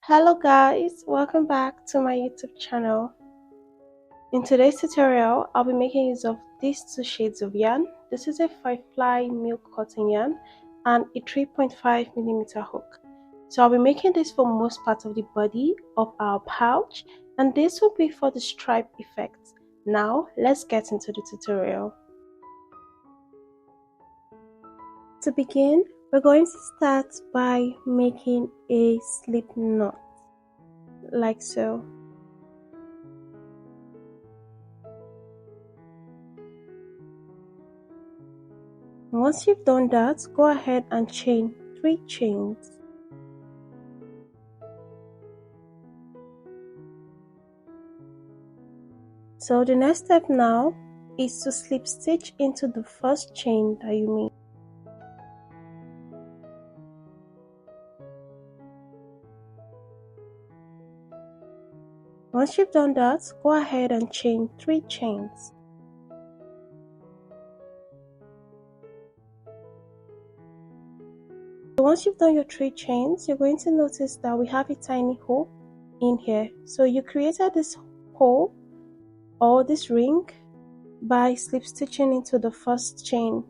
Hello guys, welcome back to my YouTube channel. In today's tutorial, I'll be making use of these two shades of yarn. This is a 5-ply milk cotton yarn and a 3.5mm hook. So I'll be making this for most parts of the body of our pouch, and this will be for the stripe effect. Now let's get into the tutorial. To begin, we're going to start by making a slip knot, like so. Once you've done that, go ahead and chain 3 chains. So the next step now is to slip stitch into the first chain that you made. Once you've done that, go ahead and chain 3 chains. So once you've done your 3 chains, you're going to notice that we have a tiny hole in here. So you created this hole or this ring by slip stitching into the first chain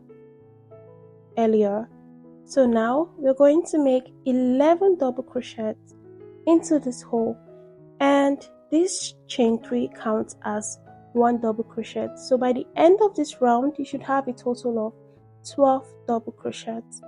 earlier. So now we're going to make 11 double crochets into this hole, and this chain 3 counts as 1 double crochet. So by the end of this round, you should have a total of 12 double crochets.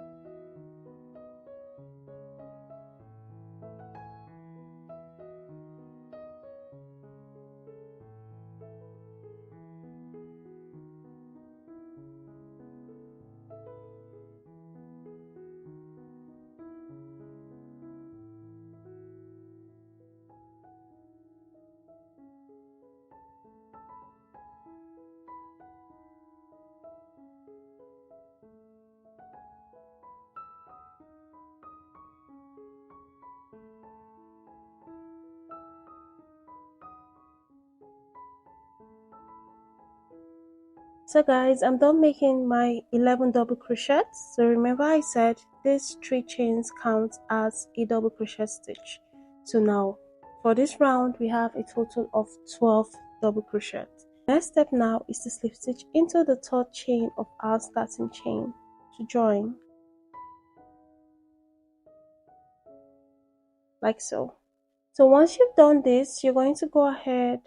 So guys, I'm done making my 11 double crochets. So remember I said these 3 chains count as a double crochet stitch. So now for this round we have a total of 12 double crochets. Next step now is to slip stitch into the 3rd chain of our starting chain to join, like so. So once you've done this, you're going to go ahead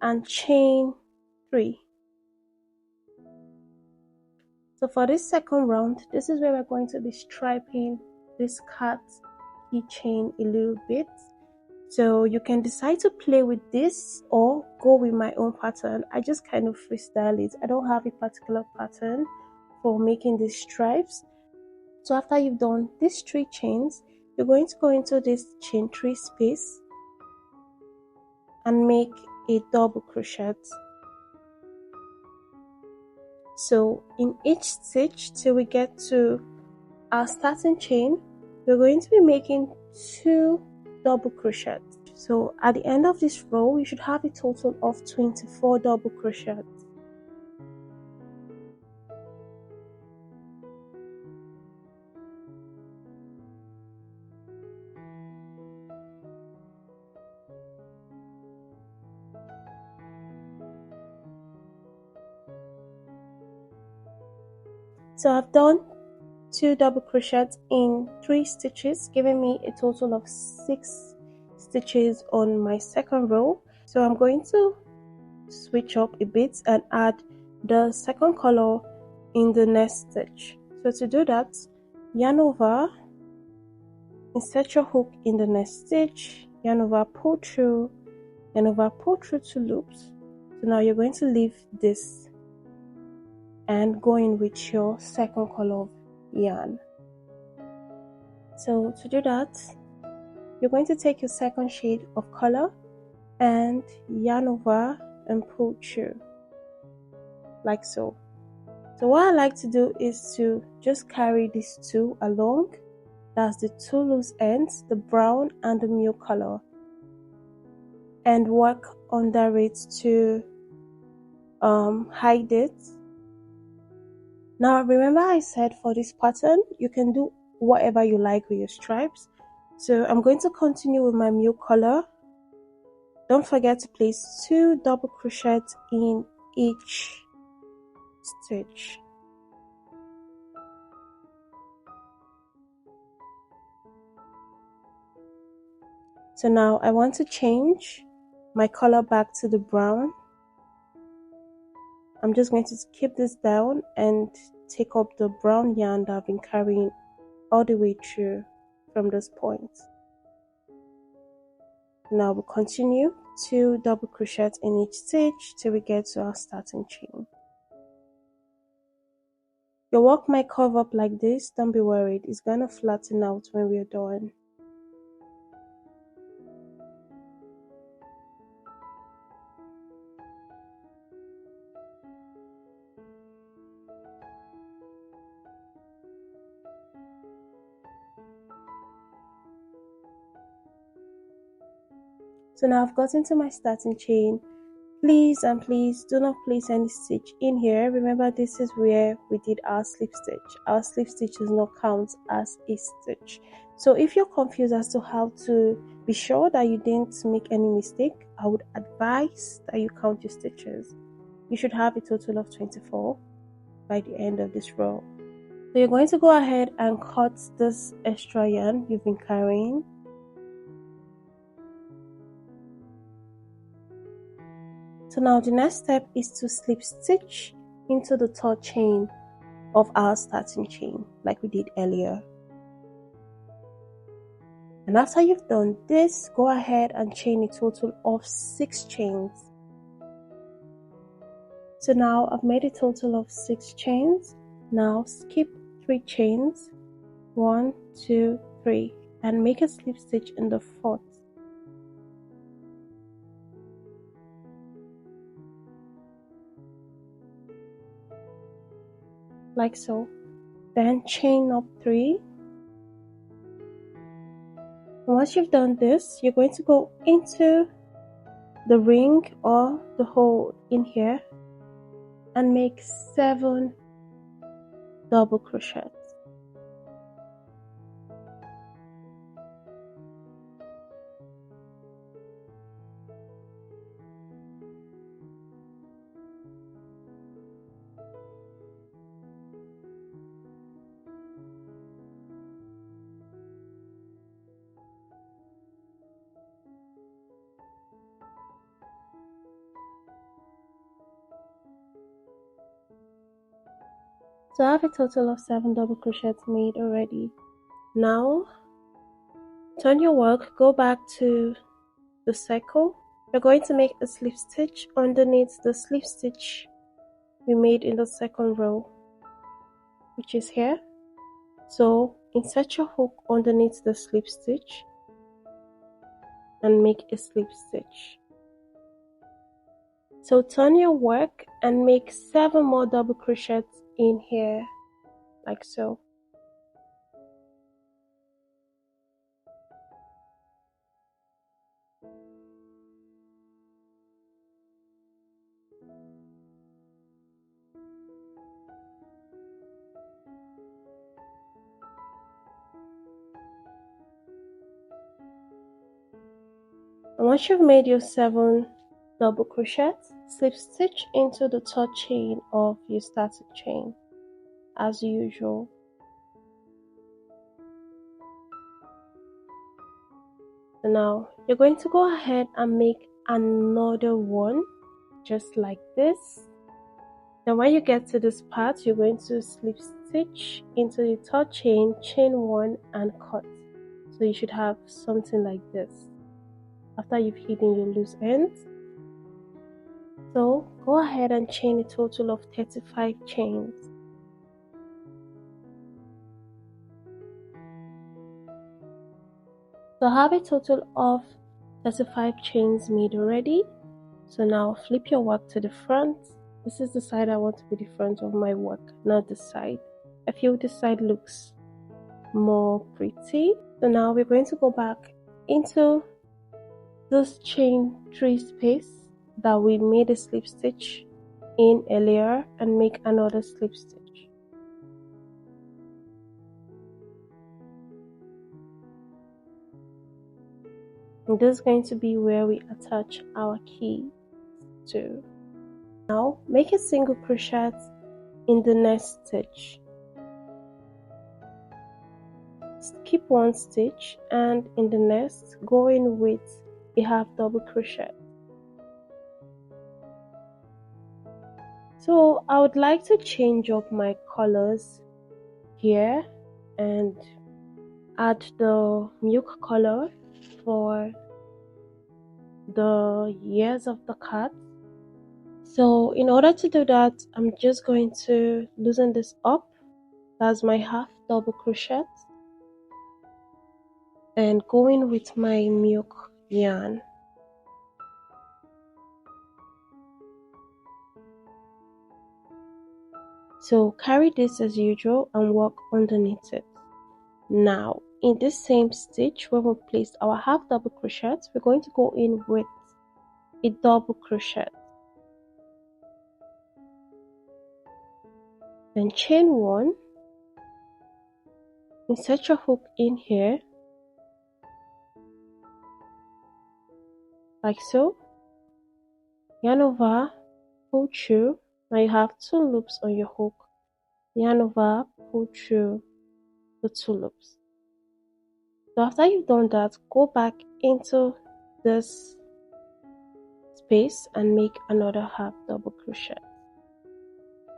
and chain 3. So for this second round, this is where we're going to be striping this cat keychain a little bit. So you can decide to play with this or go with my own pattern. I just kind of freestyle it. I don't have a particular pattern for making these stripes. So after you've done these 3 chains, you're going to go into this chain 3 space and make a double crochet. So in each stitch till we get to our starting chain, we're going to be making 2 double crochets. So at the end of this row, we should have a total of 24 double crochets. So I've done 2 double crochets in 3 stitches, giving me a total of 6 stitches on my second row. So I'm going to switch up a bit and add the second color in the next stitch. So to do that, yarn over, insert your hook in the next stitch, yarn over, pull through, yarn over, pull through 2 loops. So now you're going to leave this and go in with your second color of yarn. So to do that, you're going to take your second shade of color and yarn over and pull through, like so. So what I like to do is to just carry these 2 along. That's the 2 loose ends, the brown and the milk color, and work under it to hide it. Now remember I said for this pattern you can do whatever you like with your stripes. So I'm going to continue with my new color. Don't forget to place 2 double crochets in each stitch. So now I want to change my color back to the brown. I'm just going to keep this down and take up the brown yarn that I've been carrying all the way through from this point. Now we'll continue 2 double crochets in each stitch till we get to our starting chain. Your work might curve up like this, don't be worried, it's gonna flatten out when we're done. So now I've gotten to my starting chain. Please and please do not place any stitch in here. Remember, this is where we did our slip stitch. Our slip stitch does not count as a stitch. So if you're confused as to how to be sure that you didn't make any mistake, I would advise that you count your stitches. You should have a total of 24 by the end of this row. So you're going to go ahead and cut this extra yarn you've been carrying. So now the next step is to slip stitch into the third chain of our starting chain like we did earlier. And after you've done this, go ahead and chain a total of 6 chains. So now I've made a total of 6 chains. Now skip 3 chains, 1, 2, 3, and make a slip stitch in the 4th. Like so. Then chain up 3. And once you've done this, you're going to go into the ring or the hole in here and make 7 double crochets. So I have a total of 7 double crochets made already. Now turn your work, go back to the circle. You're going to make a slip stitch underneath the slip stitch we made in the second row, which is here. So insert your hook underneath the slip stitch and make a slip stitch. So turn your work and make 7 more double crochets in here, like so. And once you've made your 7 double crochets, slip stitch into the third chain of your starting chain as usual. So now you're going to go ahead and make another one just like this. Then when you get to this part, you're going to slip stitch into the third chain, chain 1 and cut. So you should have something like this after you've hidden your loose ends. So go ahead and chain a total of 35 chains. So I have a total of 35 chains made already. So now flip your work to the front. This is the side I want to be the front of my work, not this side. I feel this side looks more pretty. So now we're going to go back into this chain 3 space that we made a slip stitch in earlier and make another slip stitch. And this is going to be where we attach our key to. Now make a single crochet in the next stitch. Skip one stitch and in the next go in with a half double crochet. So I would like to change up my colors here and add the milk color for the ears of the cat. So in order to do that, I'm just going to loosen this up. That's my half double crochet and go in with my milk yarn. So carry this as usual and work underneath it. Now in this same stitch where we placed our half double crochet, we're going to go in with a double crochet, then chain one, insert your hook in here like so, yarn over, pull through. Now you have 2 loops on your hook, yarn over, pull through the 2 loops. So after you've done that, go back into this space and make another half double crochet.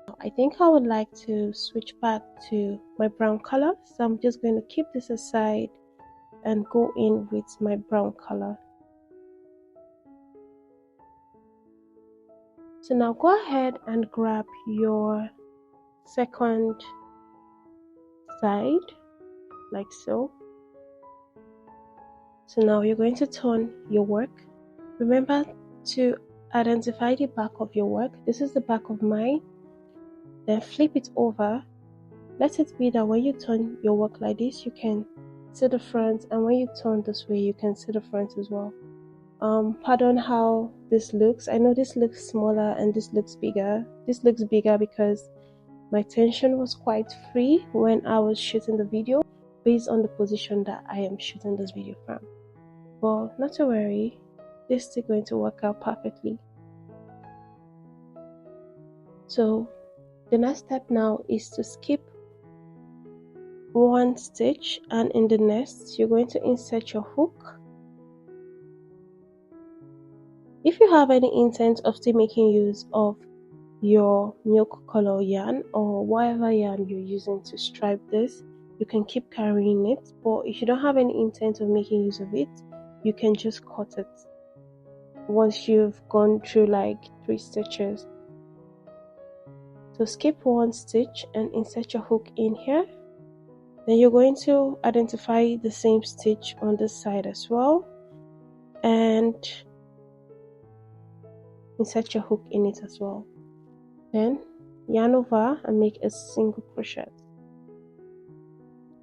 Now, I think I would like to switch back to my brown color, so I'm just going to keep this aside and go in with my brown color. So now go ahead and grab your second side like so. So now you're going to turn your work. Remember to identify the back of your work. This is the back of mine. Then flip it over. Let it be that when you turn your work like this, you can see the front, and when you turn this way, you can see the front as well. Pardon how this looks. I know this looks smaller and this looks bigger. This looks bigger because my tension was quite free when I was shooting the video based on the position that I am shooting this video from. But not to worry, this is still going to work out perfectly. So the next step now is to skip one stitch, and in the next you're going to insert your hook. If you have any intent of still making use of your milk color yarn or whatever yarn you're using to stripe this, you can keep carrying it. But if you don't have any intent of making use of it, you can just cut it once you've gone through like 3 stitches. So skip one stitch and insert your hook in here. Then you're going to identify the same stitch on this side as well and insert your hook in it as well. Then yarn over and make a single crochet.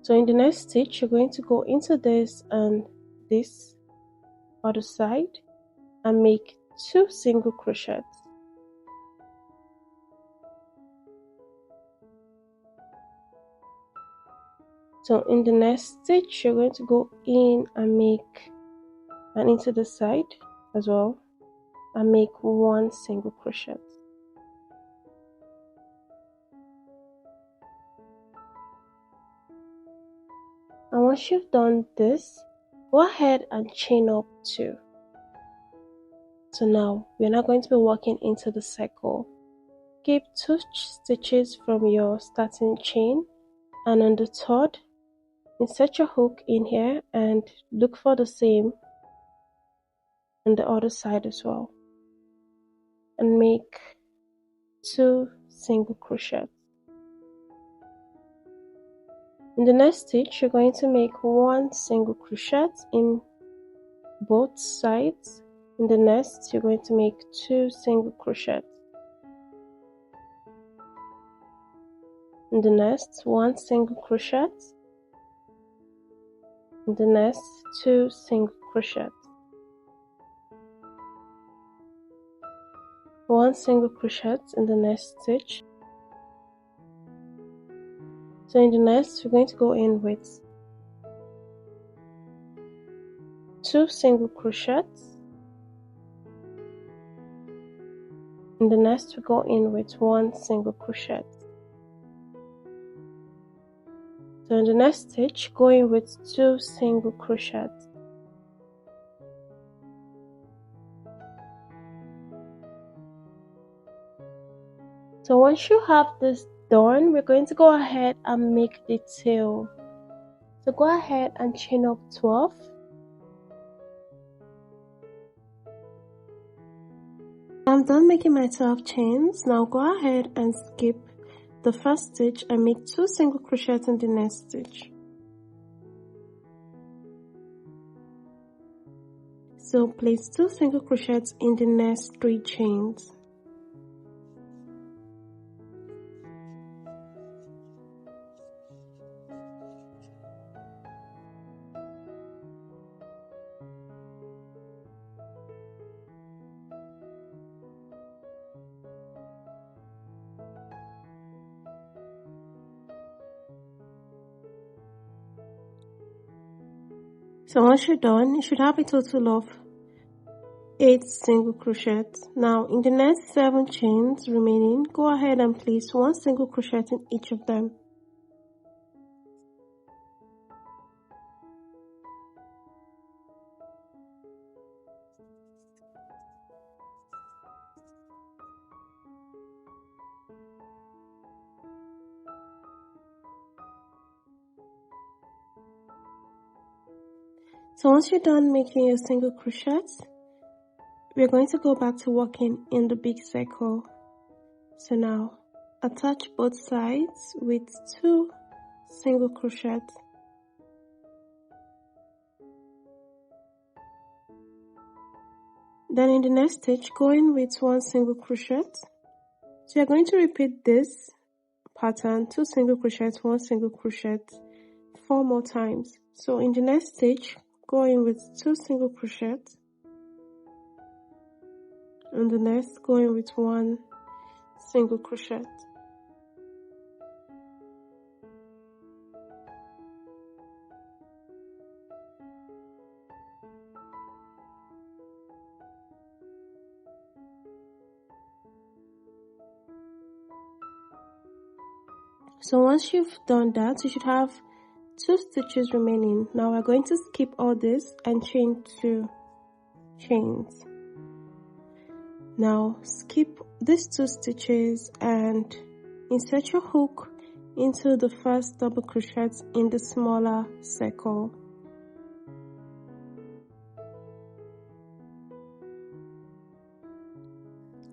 So in the next stitch, you're going to go into this and this other side and make 2 single crochets. So in the next stitch, you're going to go in and make and into the side as well and make 1 single crochet. And once you've done this, go ahead and chain up 2. So now we're not going to be working into the circle. Keep 2 stitches from your starting chain, and on the third, insert your hook in here and look for the same on the other side as well, and make 2 single crochets. In the next stitch, you're going to make 1 single crochet in both sides. In the next, you're going to make 2 single crochets. In the next, 1 single crochet. In the next, 2 single crochets. 1 single crochet in the next stitch. So in the next, we're going to go in with 2 single crochets. In the next we go in with 1 single crochet. So in the next stitch, go in with 2 single crochets. So once you have this done, we're going to go ahead and make the tail. So go ahead and chain up 12. I'm done making my 12 chains. Now go ahead and skip the first stitch and make 2 single crochets in the next stitch. So place 2 single crochets in the next 3 chains. So once you're done, you should have a total of 8 single crochets. Now in the next 7 chains remaining, go ahead and place 1 single crochet in each of them. So once you're done making your single crochets, we're going to go back to working in the big circle. So now attach both sides with 2 single crochets. Then in the next stitch, go in with 1 single crochet. So you're going to repeat this pattern, 2 single crochets, 1 single crochet 4 more times. So in the next stitch, go in with 2 single crochets. And the next, go in with 1 single crochet. So once you've done that, you should have 2 stitches remaining. Now we're going to skip all this and chain 2 chains. Now skip these 2 stitches and insert your hook into the first double crochet in the smaller circle.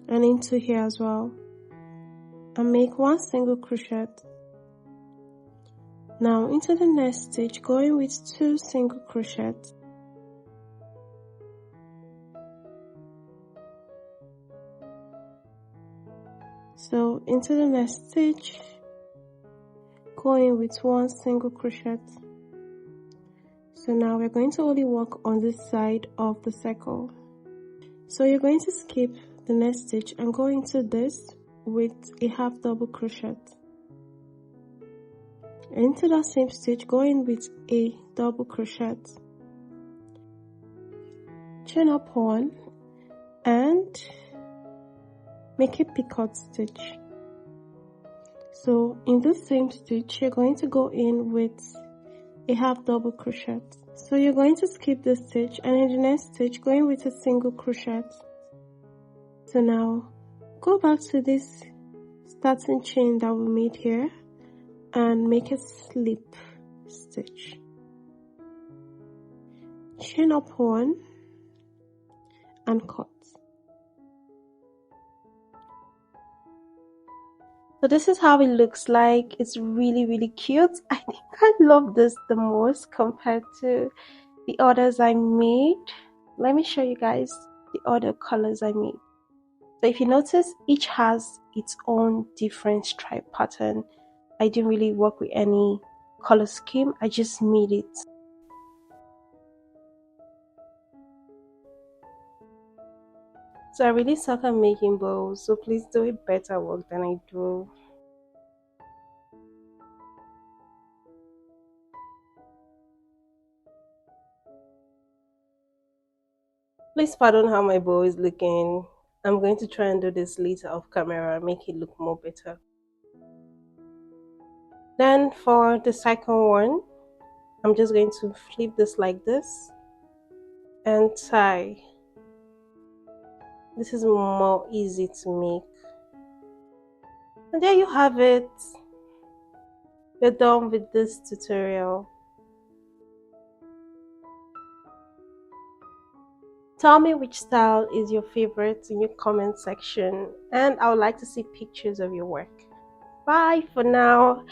And into here as well. And make 1 single crochet. Now into the next stitch, go in with 2 single crochets. So into the next stitch, go in with 1 single crochet. So now we're going to only work on this side of the circle. So you're going to skip the next stitch and go into this with a half double crochet. Into that same stitch, go in with a double crochet. Chain up 1 and make a picot stitch. So in the same stitch, you're going to go in with a half double crochet. So you're going to skip this stitch and in the next stitch, go in with a single crochet. So now go back to this starting chain that we made here and make a slip stitch. Chain up 1 and cut. So this is how it looks like. It's really cute. I think I love this the most compared to the others I made. Let me show you guys the other colors I made. So if you notice, each has its own different stripe pattern. I didn't really work with any color scheme. I just made it. So I really suck at making bows, so please do it better work than I do. Please pardon how my bow is looking. I'm going to try and do this later off camera, make it look more better. Then for the second one, I'm just going to flip this like this and tie. This is more easy to make. And there you have it. We're done with this tutorial. Tell me which style is your favorite in your comment section, and I would like to see pictures of your work. Bye for now.